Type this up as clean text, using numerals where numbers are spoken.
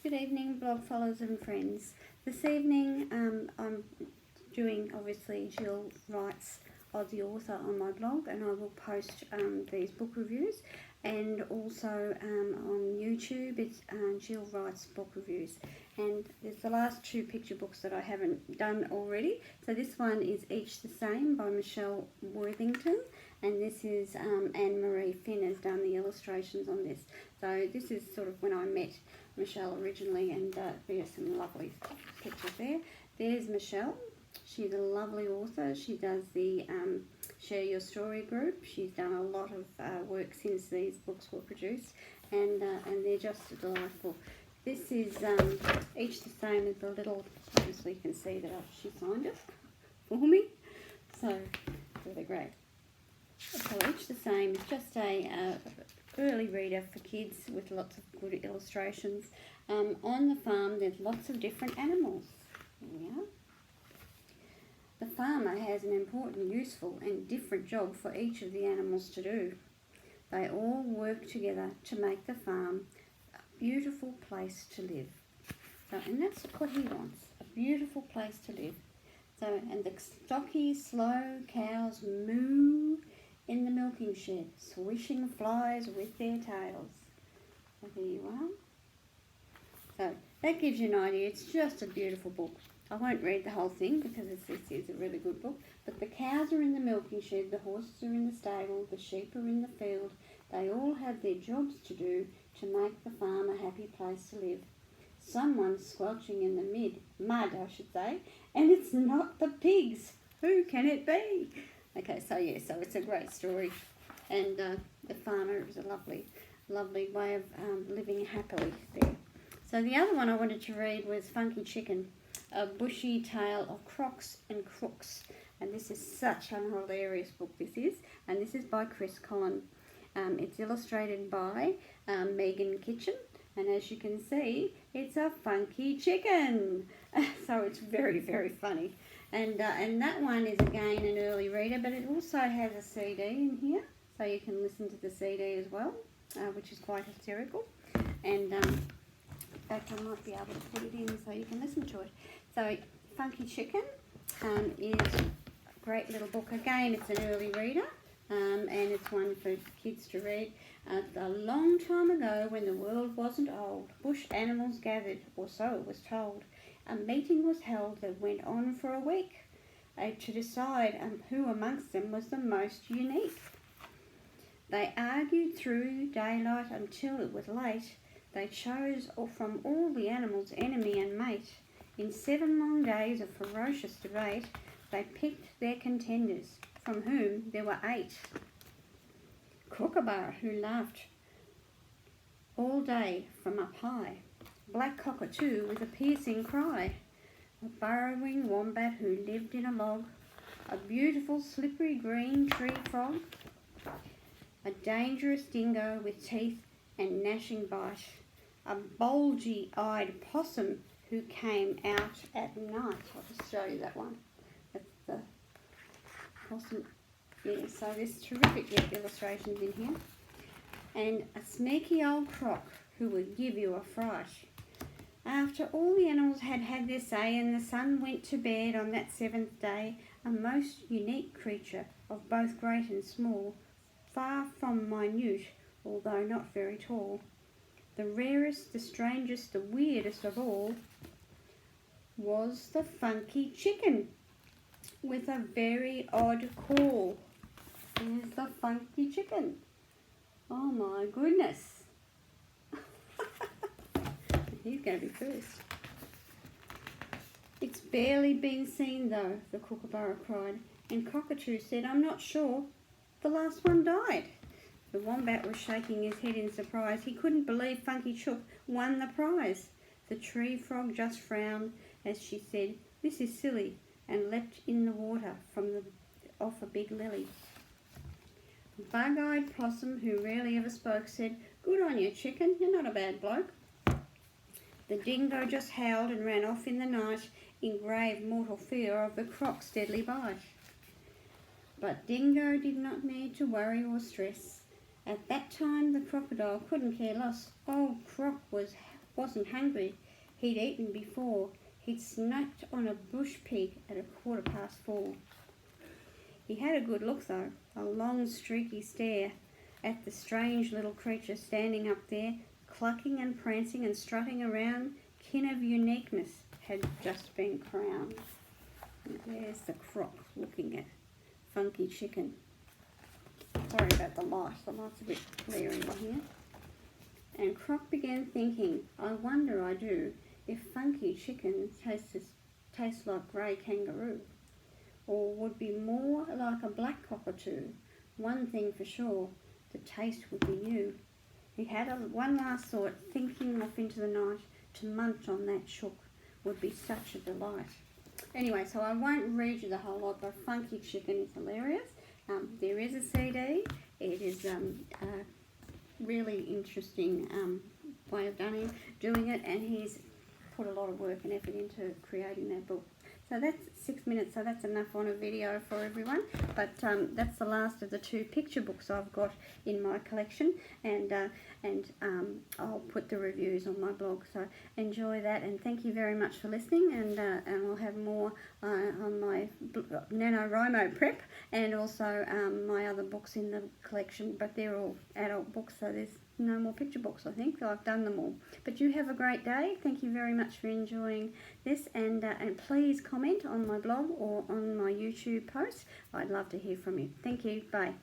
Good evening, blog followers and friends. This evening I'm doing, obviously, Jill Wrights, Aussie author, on my blog, and I will post these book reviews, and also on YouTube it's Jill Wrights book reviews. And there's the last two picture books that I haven't done already. So this one is Each the Same by Michelle Worthington, and this is Anne-Marie Finn has done the illustrations on this. So this is sort of when I met Michelle originally, and there's some lovely pictures there. There's Michelle. She's a lovely author. She does the Share Your Story group. She's done a lot of work since these books were produced, and they're just delightful. This is Each the Same as the little, obviously you can see that she signed it for me, so really great. So Each the Same is just a early reader for kids with lots of good illustrations. On the farm there's lots of different animals. Here we are. The farmer has an important, useful and different job for each of the animals to do. They all work together to make the farm a beautiful place to live. So, and that's what he wants, a beautiful place to live. So, and the stocky, slow cows moo in the milking shed, swishing flies with their tails. So here you are. So that gives you an idea. It's just a beautiful book. I won't read the whole thing because this is a really good book. But the cows are in the milking shed, the horses are in the stable, the sheep are in the field. They all have their jobs to do to make the farm a happy place to live. Someone's squelching in the mud, I should say, and it's not the pigs. Who can it be? Okay, so yeah, so it's a great story, and the farmer is a lovely, lovely way of living happily there. So the other one I wanted to read was Funky Chicken, A Bushy Tale of Crocs and Crooks, and this is such a hilarious book, this is, and this is by Collin. It's illustrated by Megan Kitchen, and as you can see, it's a funky chicken. So it's very, very funny. And that one is again an early reader, but it also has a CD in here, so you can listen to the CD as well, which is quite hysterical. And in fact, I might be able to put it in so you can listen to it. So Funky Chicken is a great little book. Again, it's an early reader, and it's one for kids to read. A long time ago, when the world wasn't old, bush animals gathered, or so it was told. A meeting was held that went on for a week to decide who amongst them was the most unique. They argued through daylight until it was late. They chose from all the animals enemy and mate. In 7 long days of ferocious debate, they picked their contenders, from whom there were 8. Kookaburra, who laughed all day from up high. Black Cockatoo with a piercing cry. A burrowing wombat who lived in a log. A beautiful slippery green tree frog. A dangerous dingo with teeth and gnashing bite. A bulgy-eyed possum who came out at night. I'll just show you that one. That's the possum. Yeah, so there's terrific illustrations in here. And a sneaky old croc who would give you a fright. After all the animals had had their say and the sun went to bed on that 7th day, a most unique creature of both great and small, far from minute, although not very tall, the rarest, the strangest, the weirdest of all, was the Funky Chicken, with a very odd call. Here's the Funky Chicken. Oh my goodness. He's going to be first. It's barely been seen though, the Kookaburra cried, and Cockatoo said, I'm not sure. The last one died. The wombat was shaking his head in surprise. He couldn't believe Funky Chook won the prize. The tree frog just frowned as she said, this is silly, and leapt in the water off a big lily. Bug-eyed possum, who rarely ever spoke, said, good on you, chicken, you're not a bad bloke. The dingo just howled and ran off in the night in grave mortal fear of the croc's deadly bite. But Dingo did not need to worry or stress. At that time the crocodile couldn't care less. Old Croc was wasn't hungry. He'd eaten before. He'd snacked on a bush pig at 4:15. He had a good look though, a long streaky stare at the strange little creature standing up there, clucking and prancing and strutting around. Kin of uniqueness had just been crowned. And there's the croc looking at Funky Chicken. Sorry about the light's a bit glaring in here. And Croc began thinking, I wonder I do, if Funky Chicken tastes like grey kangaroo, or would be more like a black cockatoo. One thing for sure, the taste would be new. He had one last thought, thinking off into the night, to munch on that chook would be such a delight. Anyway, so I won't read you the whole lot, but Funky Chicken is hilarious. There is a CD. It is a really interesting way of doing it, and he's put a lot of work and effort into creating that book. So that's 6 minutes, so that's enough on a video for everyone. But that's the last of the 2 picture books I've got in my collection, and I'll put the reviews on my blog. So enjoy that, and thank you very much for listening. And we'll have more on my NaNoWriMo prep, and also my other books in the collection. But they're all adult books, so there's no more picture books, I think. I've done them all. But you have a great day. Thank you very much for enjoying this, and please comment on my blog or on my YouTube post. I'd love to hear from you. Thank you. Bye.